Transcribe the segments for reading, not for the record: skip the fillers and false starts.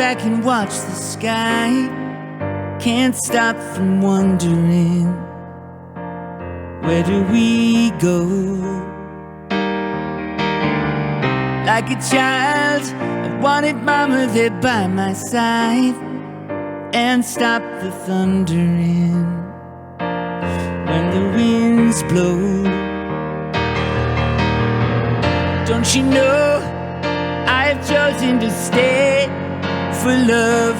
back and watch the sky. Can't stop from wondering, where do we go? Like a child, I wanted mama there by my side, and stop the thundering when the winds blow. Don't you know I've chosen to stay for love?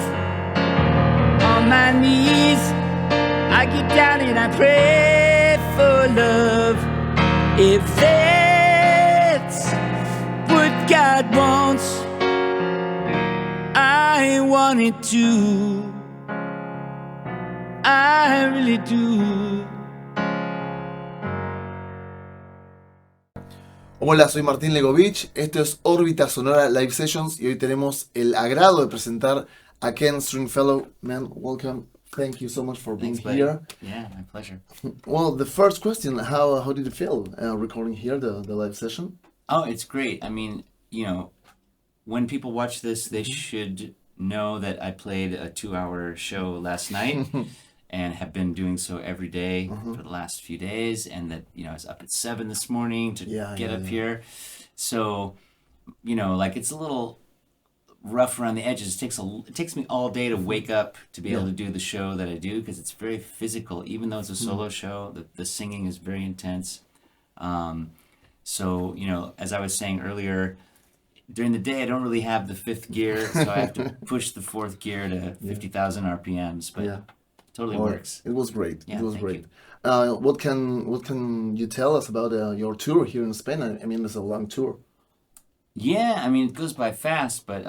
On my knees I get down and I pray for love. If that's what God wants, I want it too. I really do. Hola, soy Martín Legovich, esto es Órbita Sonora Live Sessions y hoy tenemos el agrado de presentar a Ken Stringfellow. Man, welcome. Thank you so much for being here. Yeah, my pleasure. Well, the first question, how did you feel recording here the live session? Oh, it's great. I mean, you know, when people watch this, they should know that I played a 2-hour show last night and have been doing so every day for the last few days, and that, you know, I was up at 7 this morning to get up here. So, you know, like, it's a little rough around the edges. It takes me all day to wake up to be able to do the show that I do, because it's very physical. Even though it's a solo show, the singing is very intense. So, you know, as I was saying earlier, during the day I don't really have the 5th gear, so I have to push the 4th gear to 50,000 RPMs, but totally works. It was great. Yeah, it was great. What can you tell us about your tour here in Spain? I mean, it's a long tour. Yeah, I mean, it goes by fast, but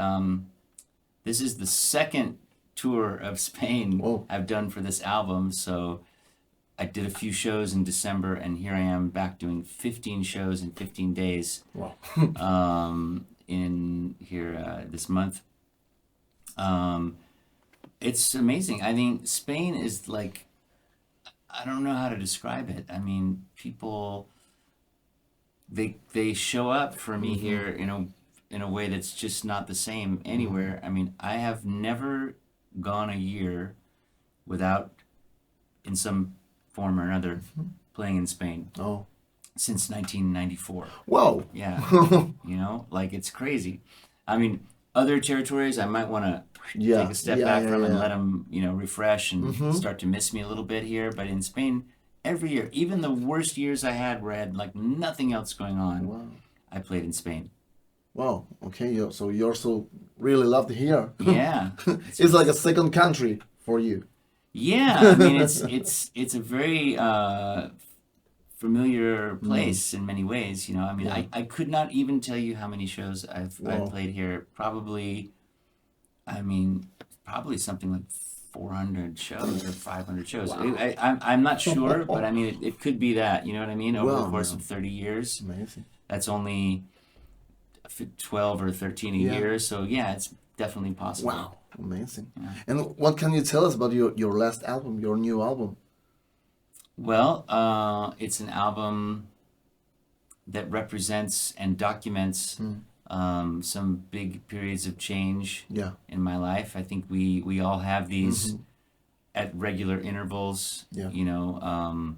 this is the 2nd tour of Spain I've done for this album. So I did a few shows in December, and here I am back doing 15 shows in 15 days. Wow. In here this month. It's amazing. I mean, Spain is like, I don't know how to describe it. I mean, people, they show up for me here in a way that's just not the same anywhere. I mean, I have never gone a year without, in some form or another, playing in Spain. Oh. Since 1994. Wow. Yeah. You know, like, it's crazy. I mean, other territories I might want to take a step back from and let them, you know, refresh and start to miss me a little bit here. But in Spain, every year, even the worst years I had where I had like nothing else going on, I played in Spain. Wow. Okay. So you also really loved here. Yeah. It's like a second country for you. Yeah. I mean, it's a very familiar place in many ways, you know. I mean, I could not even tell you how many shows I've played here. Probably something like 400 shows or 500 shows. Wow. I'm not sure, but I mean, it could be that, you know what I mean, over the course of 30 years. Amazing. That's only 12 or 13 a year, so yeah, it's definitely possible. Wow, amazing. Yeah. And what can you tell us about your last album, your new album? Well, it's an album that represents and documents some big periods of change in my life. I think we all have these at regular intervals, you know,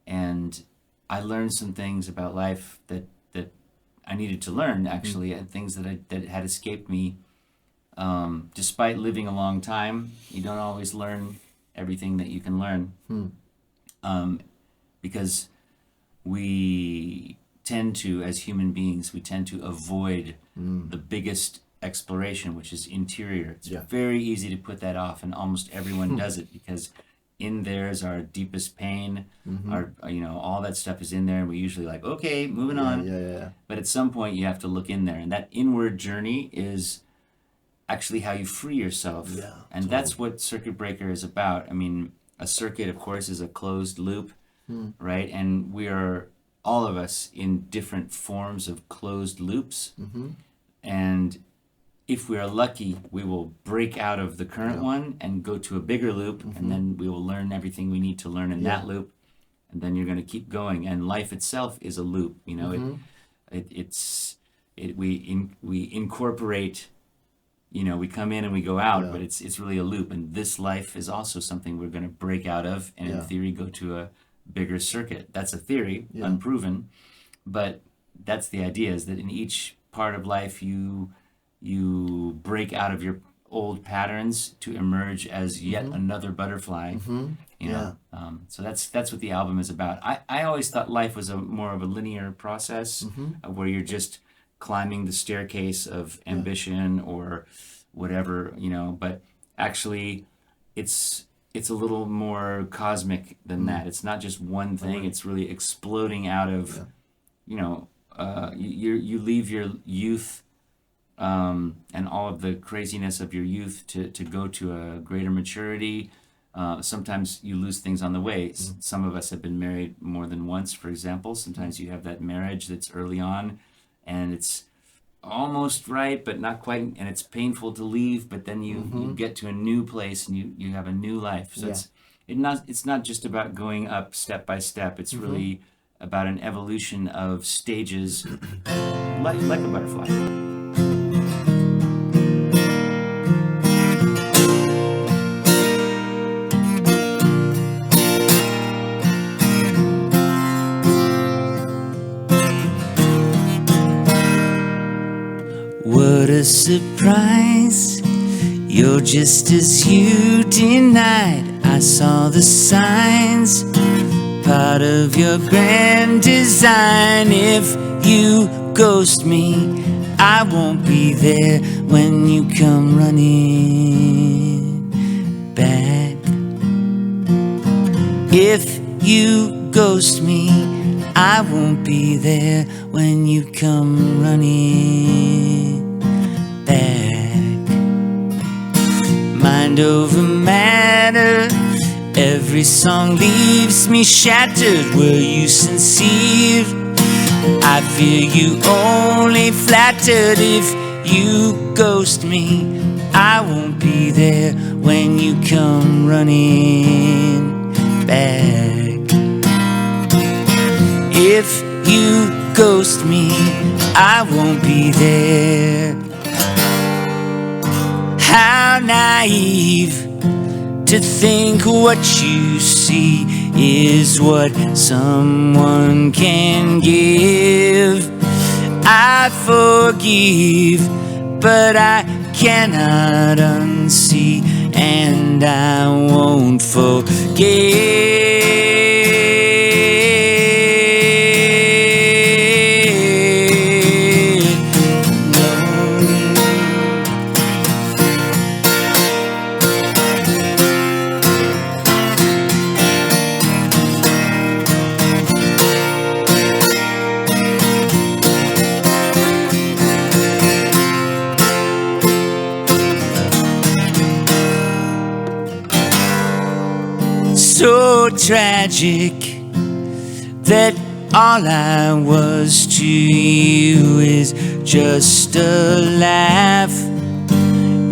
and I learned some things about life that I needed to learn, actually, and things that had escaped me. Despite living a long time, you don't always learn everything that you can learn. Because we tend to, as human beings, we tend to avoid the biggest exploration, which is interior. It's very easy to put that off, and almost everyone does it, because in there is our deepest pain, our, you know, all that stuff is in there, and we usually like, okay, moving on. But at some point you have to look in there, and that inward journey is actually how you free yourself. And that's what Circuit Breaker is about. I mean, a circuit, of course, is a closed loop, right? And we are, all of us, in different forms of closed loops. And if we are lucky, we will break out of the current one and go to a bigger loop, and then we will learn everything we need to learn in that loop, and then you're going to keep going. And life itself is a loop, you know. We incorporate we come in and we go out, but it's really a loop. And this life is also something we're going to break out of, and in theory go to a bigger circuit. That's a theory, unproven, but that's the idea, is that in each part of life you break out of your old patterns to emerge as yet another butterfly. So that's what the album is about. I always thought life was more of a linear process, where you're just climbing the staircase of ambition or whatever, but actually it's a little more cosmic than that. It's not just one thing. It's really exploding out of you leave your youth and all of the craziness of your youth to go to a greater maturity. Sometimes you lose things on the way. Some of us have been married more than once, for example. Sometimes you have that marriage that's early on and it's almost right, but not quite, and it's painful to leave, but then you get to a new place and you have a new life. So it's not just about going up step by step. It's really about an evolution of stages, like a butterfly. What a surprise, you're just as you denied. I saw the signs, part of your grand design. If you ghost me, I won't be there when you come running back. If you ghost me, I won't be there when you come running back. Mind over matter, every song leaves me shattered. Were you sincere? I fear you only flattered. If you ghost me, I won't be there when you come running back. If you ghost me, I won't be there. How naive to think what you see is what someone can give. I forgive, but I cannot unsee, and I won't forget. So tragic that all I was to you is just a laugh.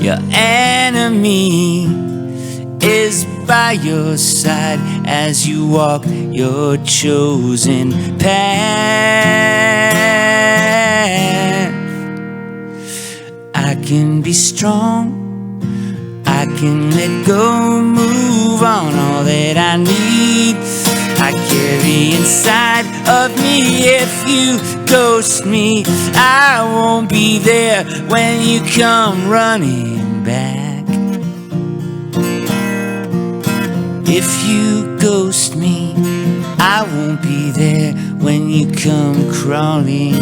Your enemy is by your side as you walk your chosen path. I can be strong, I can let go, move on, all that I need I carry inside of me. If you ghost me, I won't be there when you come running back. If you ghost me, I won't be there when you come crawling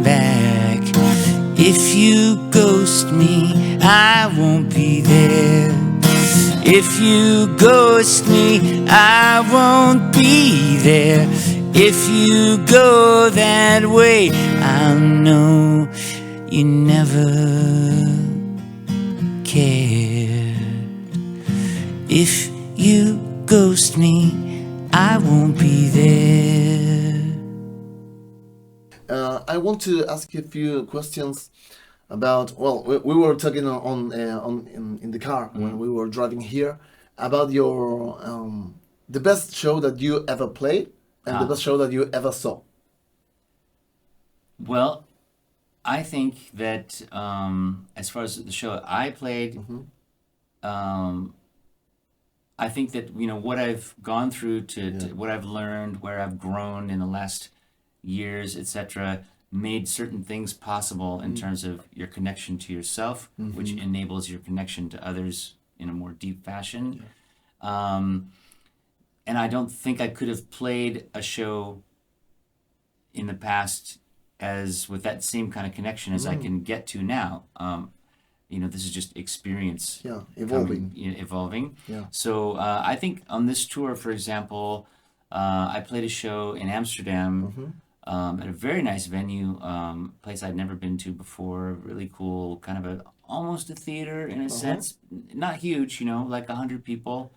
back. If you ghost me, I won't be there. If you ghost me, I won't be there. If you go that way, I'll know you never cared. If you ghost me, I won't be there. I want to ask you a few questions about, well, we were talking in the car when we were driving here about your the best show that you ever played and the best show that you ever saw. Well, I think that as far as the show I played, I think that what I've gone through to what I've learned, where I've grown in the last years, etc., made certain things possible in terms of your connection to yourself, which enables your connection to others in a more deep fashion. And I don't think I could have played a show in the past as with that same kind of connection as I can get to now. This is just experience. Yeah, evolving. Evolving. Yeah. So I think on this tour, for example, I played a show in Amsterdam at a very nice venue, place I'd never been to before. Really cool, kind of almost a theater in a sense. Not huge, like 100 people,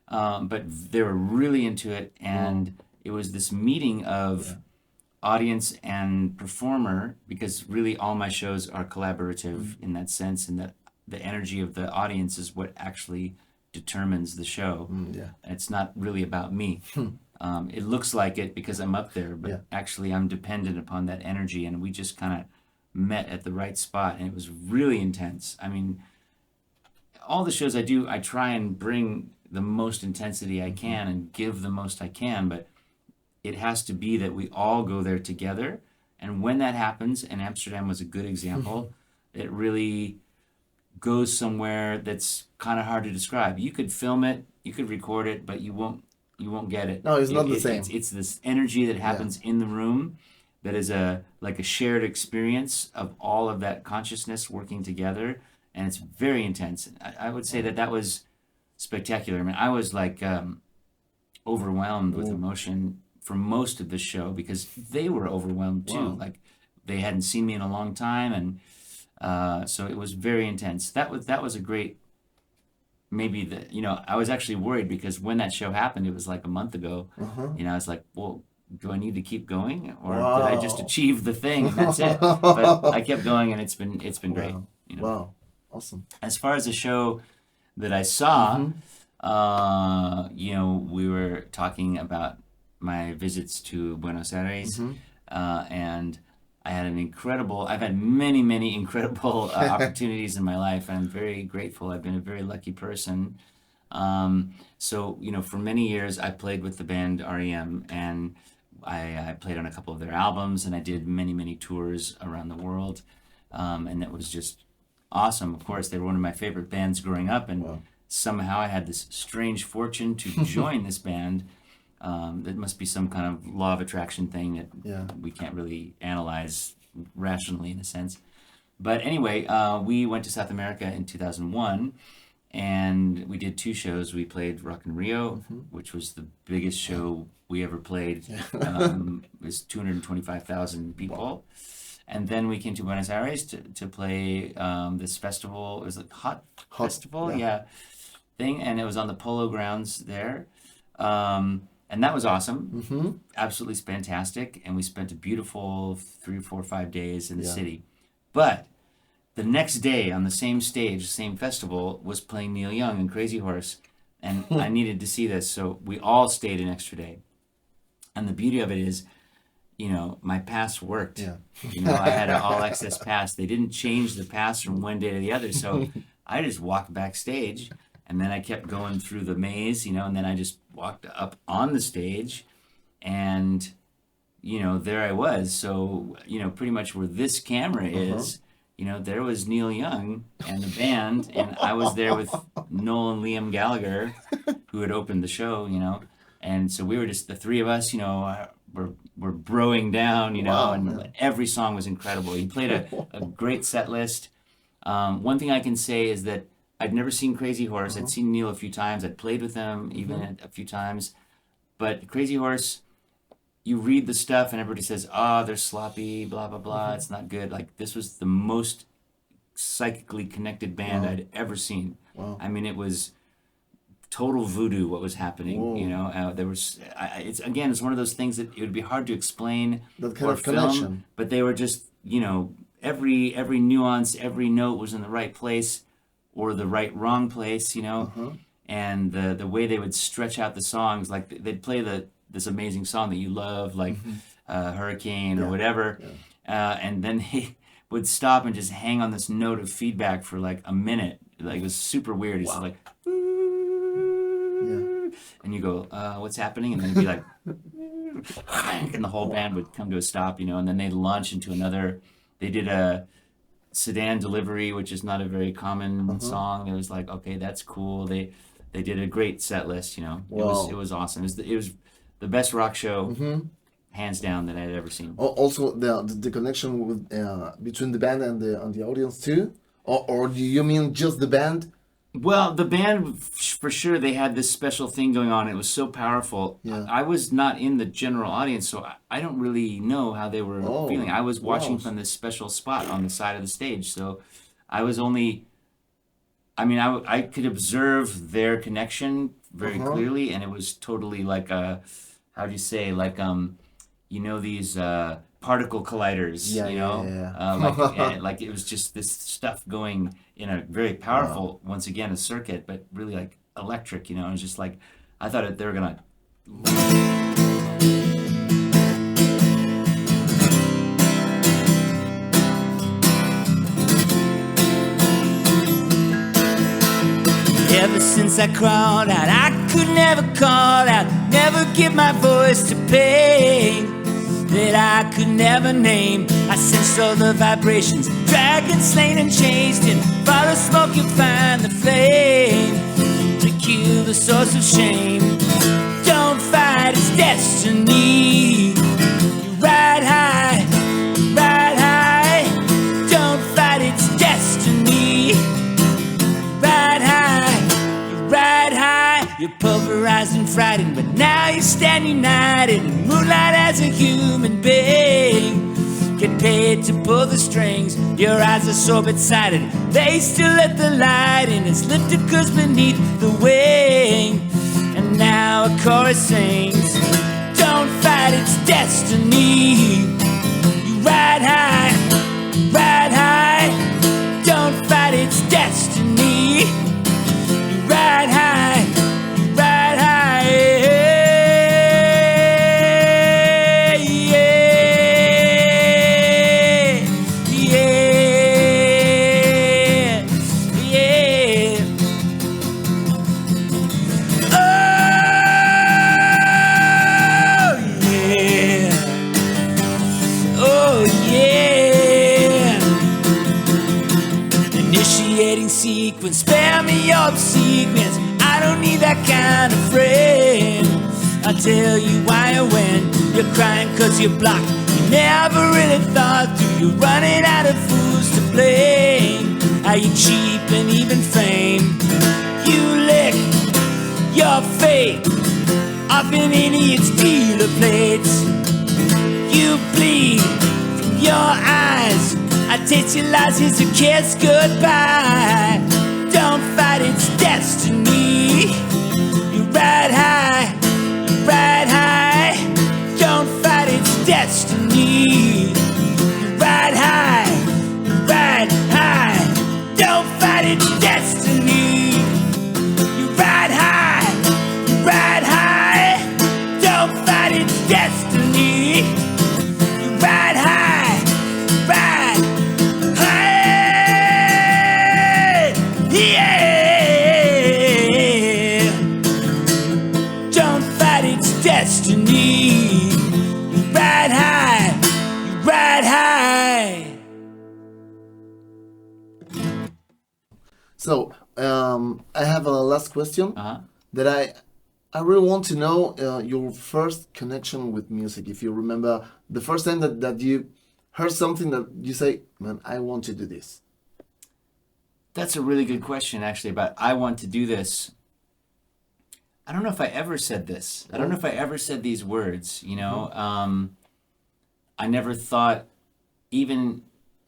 but they were really into it, and it was this meeting of audience and performer, because really all my shows are collaborative in that sense, and that the energy of the audience is what actually determines the show. It's not really about me. It looks like it because I'm up there, but actually I'm dependent upon that energy, and we just kind of met at the right spot, and it was really intense. I mean, all the shows I do, I try and bring the most intensity I can and give the most I can, but it has to be that we all go there together. And when that happens, and Amsterdam was a good example, it really goes somewhere that's kind of hard to describe. You could film it, you could record it, but you won't get it. No, it's not the same. It's this energy that happens in the room that is like a shared experience of all of that consciousness working together, and it's very intense. I would say that was spectacular. I mean, I was like overwhelmed with emotion for most of the show, because they were overwhelmed too. Like, they hadn't seen me in a long time, and so it was very intense. That was a great. Maybe I was actually worried, because when that show happened, it was like a month ago. I was like, well, do I need to keep going, or did I just achieve the thing and that's it? But I kept going, and it's been great. Wow, awesome. As far as the show that I saw, we were talking about my visits to Buenos Aires, and I've had many, many incredible opportunities in my life. I'm very grateful. I've been a very lucky person. So, for many years I played with the band R.E.M, and I played on a couple of their albums, and I did many, many tours around the world. And that was just awesome. Of course, they were one of my favorite bands growing up, and somehow I had this strange fortune to join this band. That must be some kind of law of attraction thing that we can't really analyze rationally, in a sense. But anyway, we went to South America in 2001, and we did 2 shows. We played Rock in Rio, which was the biggest show we ever played. It was 225,000 people. And then we came to Buenos Aires to play this festival. It was a hot festival, thing, and it was on the Polo Grounds there. And that was awesome. Absolutely fantastic. And we spent a beautiful 3, 4, 5 days in the city. But the next day on the same stage, same festival, was playing Neil Young and Crazy Horse. And I needed to see this, so we all stayed an extra day. And the beauty of it is, my pass worked. I had an all access pass. They didn't change the pass from one day to the other. So I just walked backstage, and then I kept going through the maze, and then I just walked up on the stage, and, there I was. So, pretty much where this camera is, there was Neil Young and the band, and I was there with Noel and Liam Gallagher, who had opened the show, and so we were just the 3 of us, we're broing down, and every song was incredible. He played a great set list. One thing I can say is that I'd never seen Crazy Horse. I'd seen Neil a few times. I'd played with him even a few times. But Crazy Horse, you read the stuff and everybody says, they're sloppy, blah, blah, blah. It's not good. Like, this was the most psychically connected band I'd ever seen. I mean, it was total voodoo what was happening. There was it's one of those things that it would be hard to explain that kind of film, connection. but they were just every nuance, every note was in the right place or the wrong place, and the way they would stretch out the songs, like they'd play this amazing song that you love, like Hurricane or whatever, and then would stop and just hang on this note of feedback for like a minute. Like it was super weird. It's like, and you go, what's happening? And then it'd be like, and the whole band would come to a stop, you know, and then they'd launch into another. They did a sedan delivery, which is not a very common song. It was like, okay, that's cool. They did a great set list, you know. It was awesome. It was the best rock show, hands down, that I had ever seen. Also, the connection with between the band and the audience too, or do you mean just the band? Well, the band, for sure, they had this special thing going on. It was so powerful. Yeah. I was not in the general audience, so I don't really know how they were feeling. I was watching from this special spot on the side of the stage, so I was only... I mean, I could observe their connection very clearly, and it was totally like a... How do you say? Like, you know, these... particle colliders, you know, like it was just this stuff going in a very powerful, once again, a circuit, but really like electric, you know. It was just like, I thought they were gonna. Ever since I crawled out, I could never call out, never give my voice to pain that I could never name. I sensed all the vibrations, dragon slain and chased. And follow smoke, you'll find the flame to kill the source of shame. Don't fight, it's destiny. You ride high, ride high. Don't fight, it's destiny. Ride high, you ride high. You're pulverized and frightened, but now you stand united in moonlight as a human being. Get paid to pull the strings. Your eyes are sorbet-sided, they still let the light in. It's lifted cause beneath the wing. And now a chorus sings, don't fight, it's destiny. You ride high, ride high. Don't fight, it's destiny. You ride high, ride high. Sequence, spare me your obsequious. I don't need that kind of friend. I'll tell you why or when. You're crying cause you're blocked. You never really thought through. You're running out of fools to blame. Are you cheap and even fame? You lick your fate off an idiot's dealer plates. You bleed from your eyes. I taste your lies, here's a kiss goodbye. Don't fight, it's destiny. You ride high, you ride high. Don't fight, it's destiny. You ride high, you ride high. Don't fight, it's destiny. You ride high, you ride high. Don't fight, it's destiny. You ride high, ride. Destiny. You ride high, you ride high. So, I have a last question that I really want to know your first connection with music. If you remember the first time that you heard something that you say, man, I want to do this. That's a really good question, actually, about I want to do this. I don't know if I ever said this. I don't know if I ever said these words, you know. I never thought, even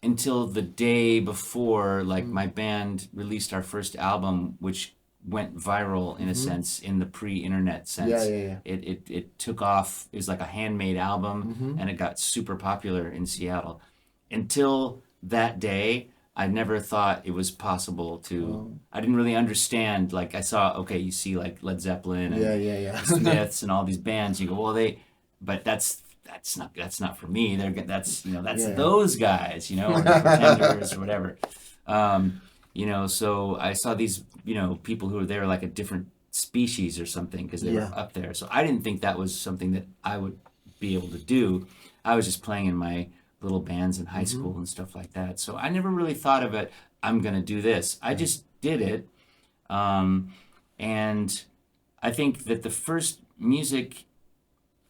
until the day before, like my band released our first album, which went viral in a sense, in the pre-internet sense. It took off. It was like a handmade album, and it got super popular in Seattle. Until that day, I never thought it was possible to. I didn't really understand. Like I saw, okay, you see like Led Zeppelin and Smiths and all these bands. You go, well, but that's that's not for me. That's those guys, or the Pretenders or whatever. So I saw these, people who were there like a different species or something because they were up there. So I didn't think that was something that I would be able to do. I was just playing in my little bands in high school and stuff like that. So I never really thought of it, I'm going to do this. I just did it. And I think that the first music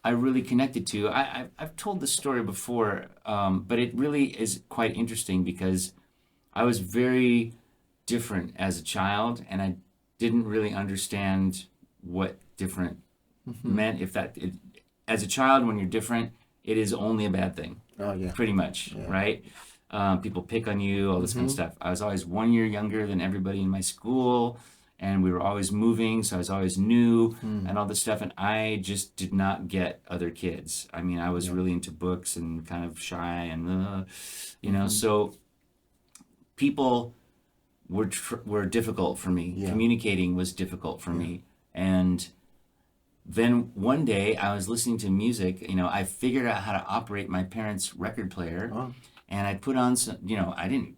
I really connected to, I've told this story before, but it really is quite interesting because I was very different as a child, and I didn't really understand what different meant. As a child, when you're different, it is only a bad thing. Oh yeah. Pretty much, right? People pick on you, all this kind of stuff. I was always 1 year younger than everybody in my school, and we were always moving, so I was always new and all this stuff, and I just did not get other kids. I mean, I was really into books and kind of shy and, so people were difficult for me. Yeah. Communicating was difficult for me. And then one day I was listening to music, I figured out how to operate my parents' record player, and I put on some, I didn't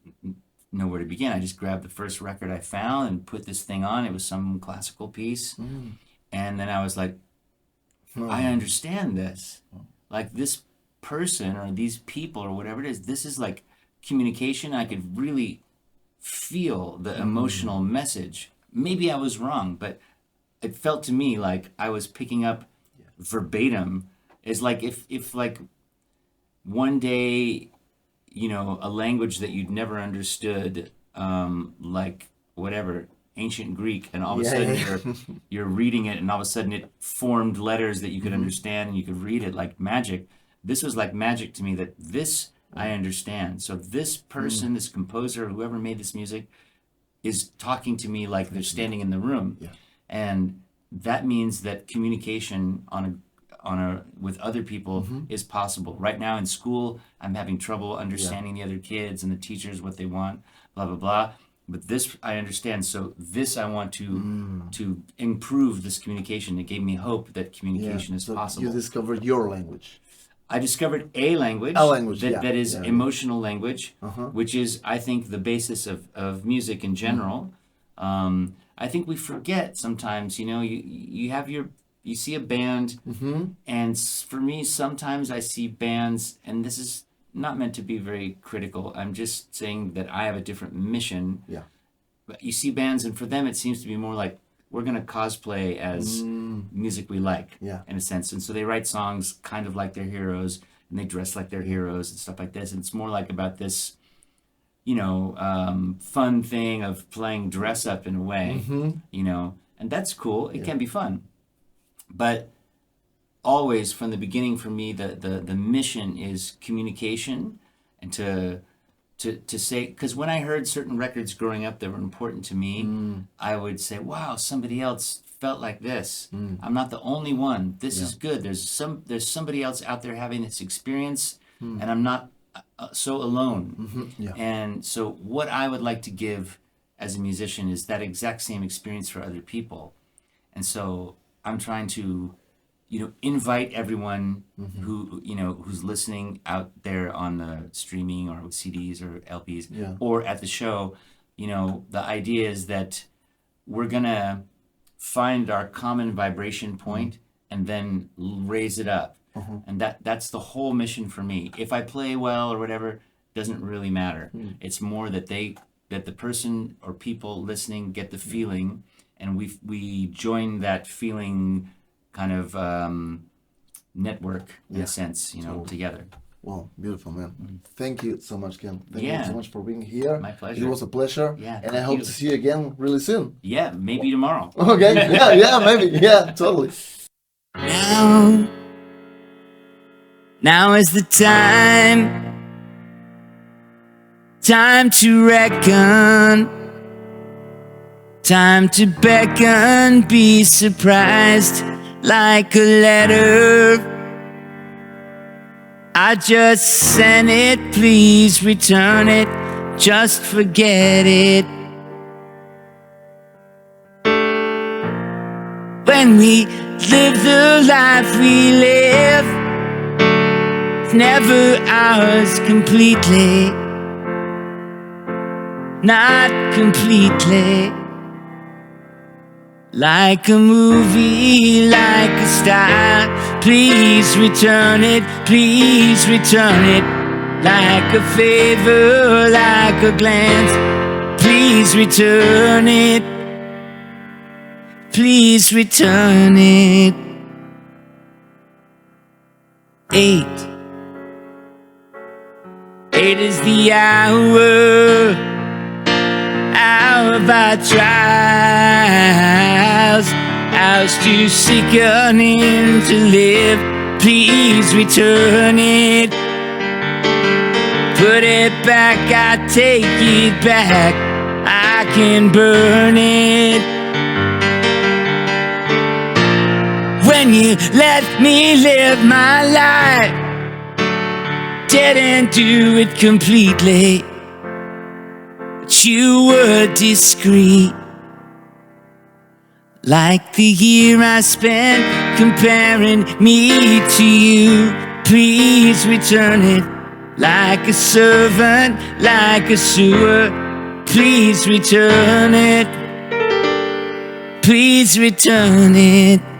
know where to begin. I just grabbed the first record I found and put this thing on. It was some classical piece. And then I was like, I understand this. Like this person or these people or whatever it is, this is like communication. I could really feel the emotional message. Maybe I was wrong, but it felt to me like I was picking up verbatim. It's like if like one day, a language that you'd never understood, like whatever, ancient Greek, and all of a sudden you're reading it, and all of a sudden it formed letters that you could understand and you could read it like magic. This was like magic to me, that this I understand. So this person, this composer, whoever made this music, is talking to me like they're standing in the room. Yeah. And that means that communication with other people is possible. Right now in school, I'm having trouble understanding the other kids and the teachers, what they want, blah, blah, blah. But this I understand. So this I want to improve this communication. It gave me hope that communication is possible. You discovered your language. I discovered a language that is emotional language, which is, I think, the basis of music in general. I think we forget sometimes, you see a band, and for me, sometimes I see bands, and this is not meant to be very critical. I'm just saying that I have a different mission. Yeah. But you see bands, and for them, it seems to be more like, we're going to cosplay as music we like, in a sense. And so they write songs kind of like their heroes, and they dress like their heroes and stuff like this. And it's more like about this, fun thing of playing dress up in a way, and that's cool. It can be fun. But always from the beginning for me, the mission is communication, and to say, because when I heard certain records growing up that were important to me, I would say, wow, somebody else felt like this. I'm not the only one. This is good. There's somebody else out there having this experience, and I'm not so alone. And so what I would like to give as a musician is that exact same experience for other people. And so I'm trying to invite everyone who, who's listening out there on the streaming or with CDs or LPs or at the show, the idea is that we're going to find our common vibration point and then raise it up. And that's the whole mission for me. If I play well or whatever, doesn't really matter. It's more that the person or people listening get the feeling, and we join that feeling kind of network in a sense, together. Wow, beautiful, man. Thank you so much, Ken. Thank you so much for being here. My pleasure. It was a pleasure. Yeah, and I hope to see you again really soon. Yeah, maybe tomorrow. Okay, maybe. Yeah, totally. Now is the time to reckon, time to beckon, be surprised like a letter I just sent it, please return it, just forget it. When we live the life we live, never ours completely. Not completely. Like a movie, like a star. Please return it, please return it. Like a favor, like a glance. Please return it. Please return it. 8 is the hour of our trials, ours to seek an end to live. Please return it. Put it back, I take it back. I can burn it. When you let me live my life, didn't do it completely, but you were discreet. Like the year I spent comparing me to you. Please return it. Like a servant, like a sewer. Please return it. Please return it.